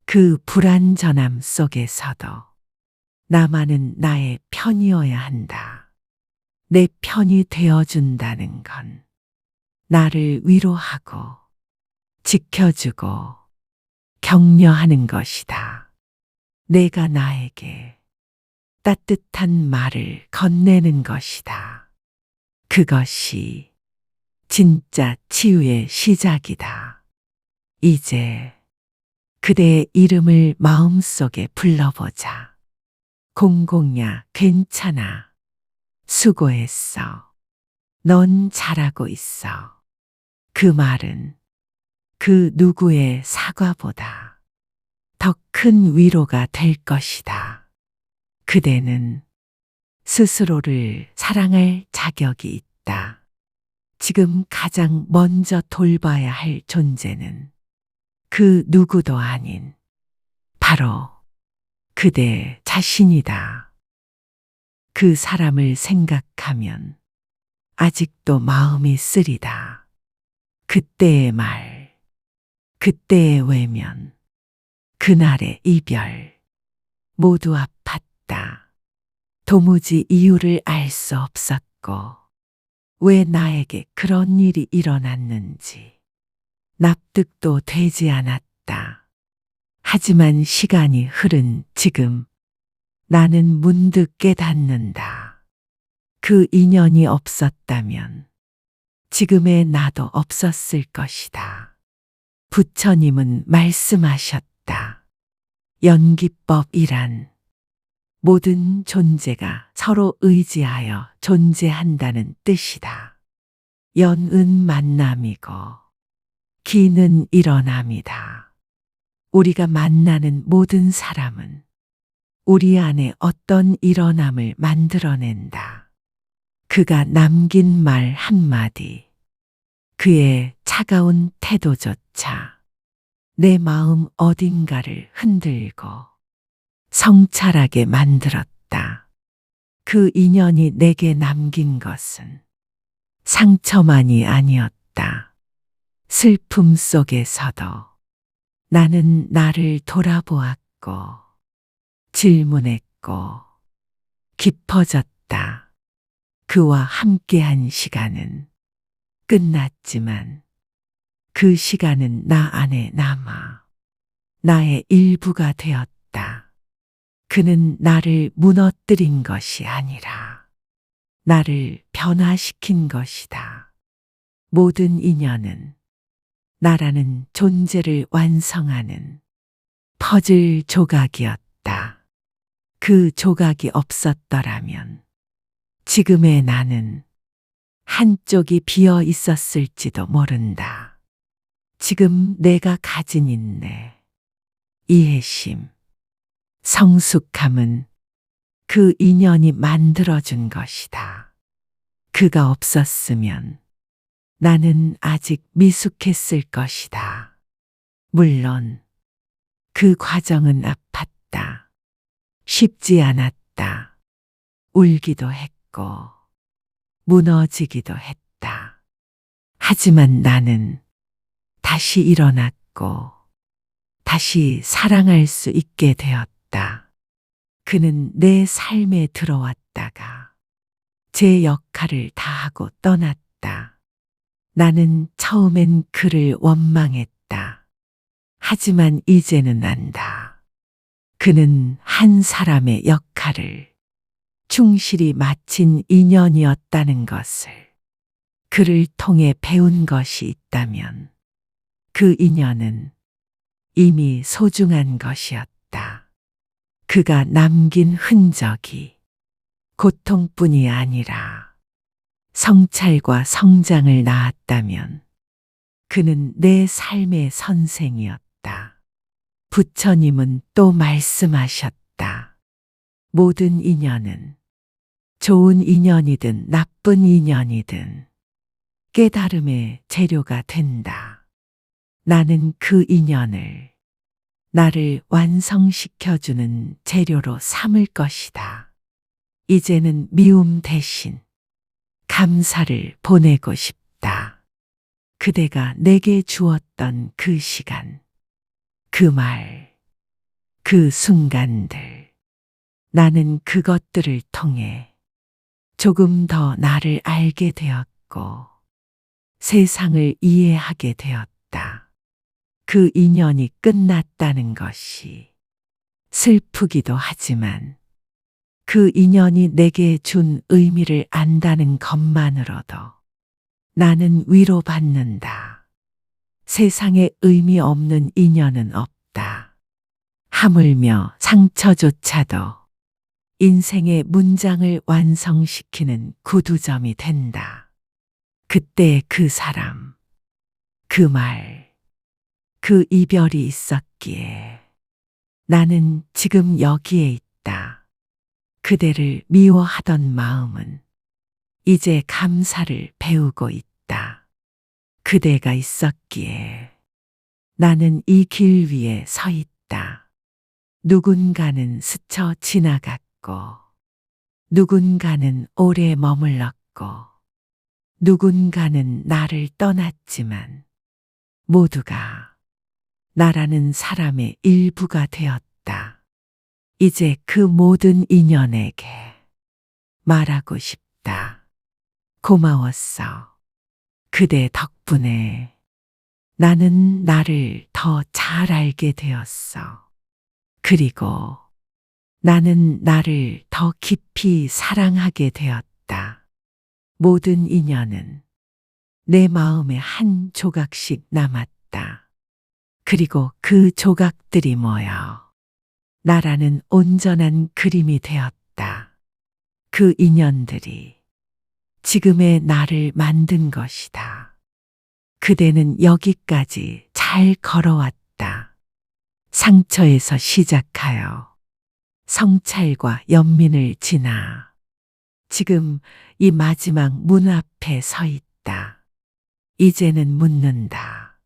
그 불완전함 속에서도 나만은 나의 편이어야 한다. 내 편이 되어준다는 건 나를 위로하고 지켜주고 격려하는 것이다. 내가 나에게 따뜻한 말을 건네는 것이다. 그것이 진짜 치유의 시작이다. 이제 그대의 이름을 마음속에 불러보자. 공공야, 괜찮아. 수고했어. 넌 잘하고 있어. 그 말은 그 누구의 사과보다 더 큰 위로가 될 것이다. 그대는 스스로를 사랑할 자격이 있다. 지금 가장 먼저 돌봐야 할 존재는 그 누구도 아닌 바로 그대 자신이다. 그 사람을 생각하면 아직도 마음이 쓰리다. 그때의 말, 그때의 외면, 그날의 이별, 모두 아팠다. 도무지 이유를 알 수 없었고, 왜 나에게 그런 일이 일어났는지 납득도 되지 않았다. 하지만 시간이 흐른 지금 나는 문득 깨닫는다. 그 인연이 없었다면 지금의 나도 없었을 것이다. 부처님은 말씀하셨다. 연기법이란 모든 존재가 서로 의지하여 존재한다는 뜻이다. 연은 만남이고 기는 일어남이다. 우리가 만나는 모든 사람은 우리 안에 어떤 일어남을 만들어낸다. 그가 남긴 말 한마디, 그의 차가운 태도조차 내 마음 어딘가를 흔들고 성찰하게 만들었다. 그 인연이 내게 남긴 것은 상처만이 아니었다. 슬픔 속에서도 나는 나를 돌아보았고 질문했고 깊어졌다. 그와 함께한 시간은 끝났지만 그 시간은 나 안에 남아 나의 일부가 되었다. 그는 나를 무너뜨린 것이 아니라 나를 변화시킨 것이다. 모든 인연은 나라는 존재를 완성하는 퍼즐 조각이었다. 그 조각이 없었더라면 지금의 나는 한쪽이 비어 있었을지도 모른다. 지금 내가 가진 인내, 이해심, 성숙함은 그 인연이 만들어준 것이다. 그가 없었으면 나는 아직 미숙했을 것이다. 물론 그 과정은 아팠다. 쉽지 않았다. 울기도 했고 무너지기도 했다. 하지만 나는 다시 일어났고 다시 사랑할 수 있게 되었다. 그는 내 삶에 들어왔다가 제 역할을 다하고 떠났다. 나는 처음엔 그를 원망했다. 하지만 이제는 안다. 그는 한 사람의 역할을 충실히 마친 인연이었다는 것을 그를 통해 배운 것이 있다면 그 인연은 이미 소중한 것이었다. 그가 남긴 흔적이 고통뿐이 아니라 성찰과 성장을 낳았다면 그는 내 삶의 선생이었다. 부처님은 또 말씀하셨다. 모든 인연은 좋은 인연이든 나쁜 인연이든 깨달음의 재료가 된다. 나는 그 인연을 나를 완성시켜주는 재료로 삼을 것이다. 이제는 미움 대신 감사를 보내고 싶다. 그대가 내게 주었던 그 시간, 그 말, 그 순간들. 나는 그것들을 통해 조금 더 나를 알게 되었고 세상을 이해하게 되었다. 그 인연이 끝났다는 것이 슬프기도 하지만 그 인연이 내게 준 의미를 안다는 것만으로도 나는 위로받는다. 세상에 의미 없는 인연은 없다. 하물며 상처조차도 인생의 문장을 완성시키는 구두점이 된다. 그때 그 사람, 그 말, 그 이별이 있었기에 나는 지금 여기에 있다. 그대를 미워하던 마음은 이제 감사를 배우고 있다. 그대가 있었기에 나는 이 길 위에 서 있다. 누군가는 스쳐 지나갔고 누군가는 오래 머물렀고 누군가는 나를 떠났지만 모두가 나라는 사람의 일부가 되었다. 이제 그 모든 인연에게 말하고 싶다. 고마웠어. 그대 덕분에 나는 나를 더 잘 알게 되었어. 그리고 나는 나를 더 깊이 사랑하게 되었다. 모든 인연은 내 마음에 한 조각씩 남았다. 그리고 그 조각들이 모여 나라는 온전한 그림이 되었다. 그 인연들이 지금의 나를 만든 것이다. 그대는 여기까지 잘 걸어왔다. 상처에서 시작하여 성찰과 연민을 지나 지금 이 마지막 문 앞에 서 있다. 이제는 묻는다.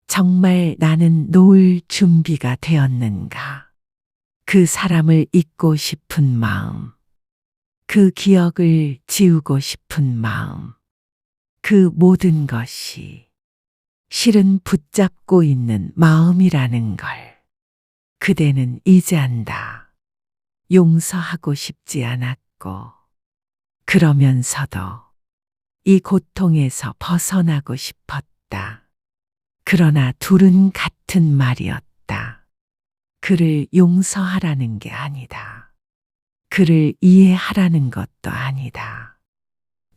정말 나는 놓을 준비가 되었는가? 그 사람을 잊고 싶은 마음, 그 기억을 지우고 싶은 마음, 그 모든 것이 실은 붙잡고 있는 마음이라는 걸 그대는 이제 안다. 용서하고 싶지 않았고, 그러면서도 이 고통에서 벗어나고 싶었다. 그러나 둘은 같은 말이었다. 그를 용서하라는 게 아니다. 그를 이해하라는 것도 아니다.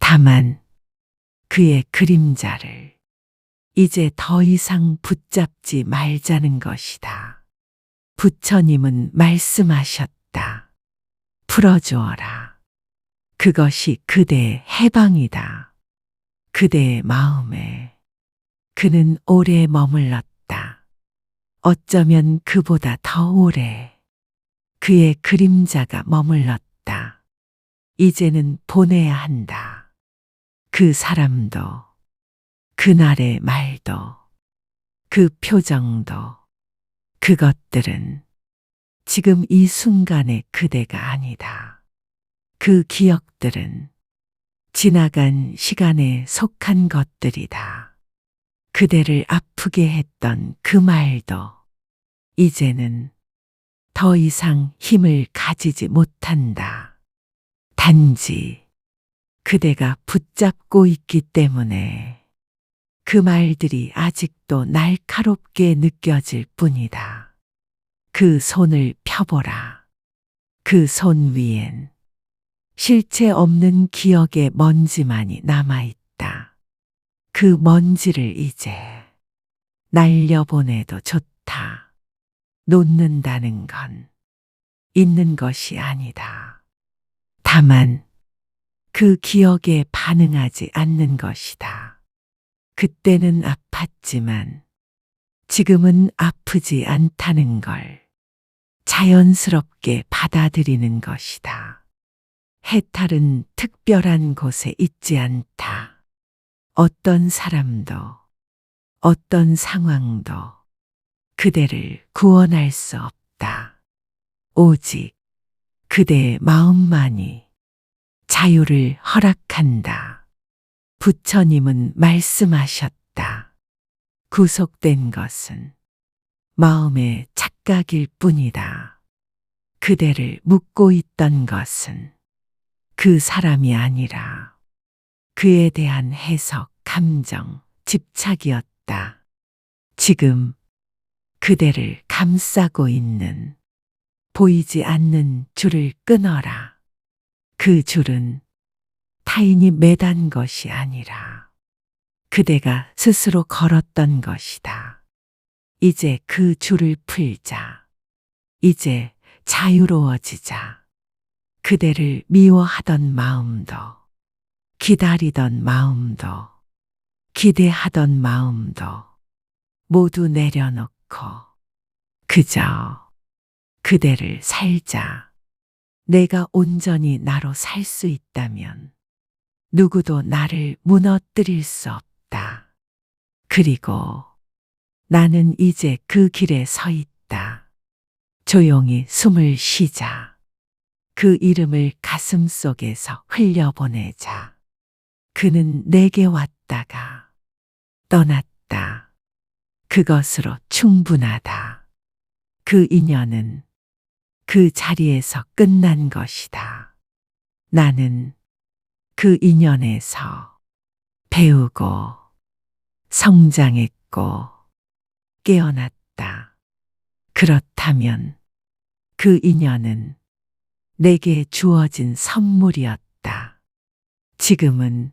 다만 그의 그림자를 이제 더 이상 붙잡지 말자는 것이다. 부처님은 말씀하셨다. 풀어주어라. 그것이 그대의 해방이다. 그대의 마음에 그는 오래 머물렀다. 어쩌면 그보다 더 오래 그의 그림자가 머물렀다. 이제는 보내야 한다. 그 사람도, 그날의 말도, 그 표정도, 그것들은 지금 이 순간의 그대가 아니다. 그 기억들은 지나간 시간에 속한 것들이다. 그대를 아프게 했던 그 말도 이제는 더 이상 힘을 가지지 못한다. 단지 그대가 붙잡고 있기 때문에 그 말들이 아직도 날카롭게 느껴질 뿐이다. 그 손을 펴보라. 그 손 위엔 실체 없는 기억의 먼지만이 남아있다. 그 먼지를 이제 날려보내도 좋다. 놓는다는 건 있는 것이 아니다. 다만 그 기억에 반응하지 않는 것이다. 그때는 아팠지만 지금은 아프지 않다는 걸 자연스럽게 받아들이는 것이다. 해탈은 특별한 곳에 있지 않다. 어떤 사람도, 어떤 상황도 그대를 구원할 수 없다. 오직 그대의 마음만이 자유를 허락한다. 부처님은 말씀하셨다. 구속된 것은 마음의 착각일 뿐이다. 그대를 묶고 있던 것은 그 사람이 아니라 그에 대한 해석, 감정, 집착이었다. 지금 그대를 감싸고 있는 보이지 않는 줄을 끊어라. 그 줄은 타인이 매단 것이 아니라 그대가 스스로 걸었던 것이다. 이제 그 줄을 풀자. 이제 자유로워지자. 그대를 미워하던 마음도, 기다리던 마음도, 기대하던 마음도 모두 내려놓고 그저 그대를 살자. 내가 온전히 나로 살 수 있다면 누구도 나를 무너뜨릴 수 없다. 그리고 나는 이제 그 길에 서 있다. 조용히 숨을 쉬자. 그 이름을 가슴 속에서 흘려보내자. 그는 내게 왔다가 떠났다. 그것으로 충분하다. 그 인연은 그 자리에서 끝난 것이다. 나는 그 인연에서 배우고 성장했고 깨어났다. 그렇다면 그 인연은 내게 주어진 선물이었다. 지금은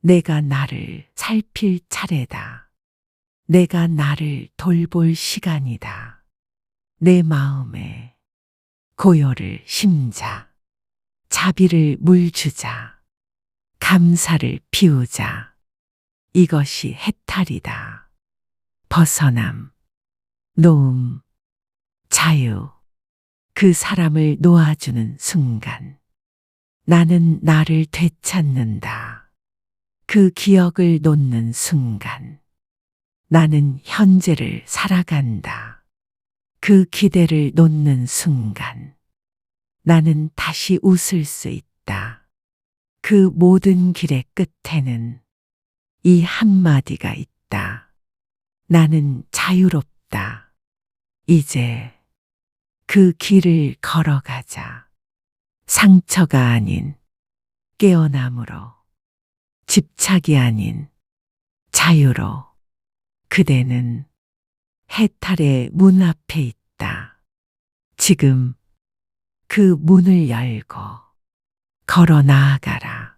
내가 나를 살필 차례다. 내가 나를 돌볼 시간이다. 내 마음에 고요를 심자. 자비를 물주자. 감사를 피우자. 이것이 해탈이다. 벗어남, 놓음, 자유. 그 사람을 놓아주는 순간 나는 나를 되찾는다. 그 기억을 놓는 순간 나는 현재를 살아간다. 그 기대를 놓는 순간 나는 다시 웃을 수 있다. 그 모든 길의 끝에는 이 한마디가 있다. 나는 자유롭다. 이제 그 길을 걸어가자. 상처가 아닌 깨어남으로, 집착이 아닌 자유로. 그대는 해탈의 문 앞에 있다. 지금 그 문을 열고 걸어 나아가라.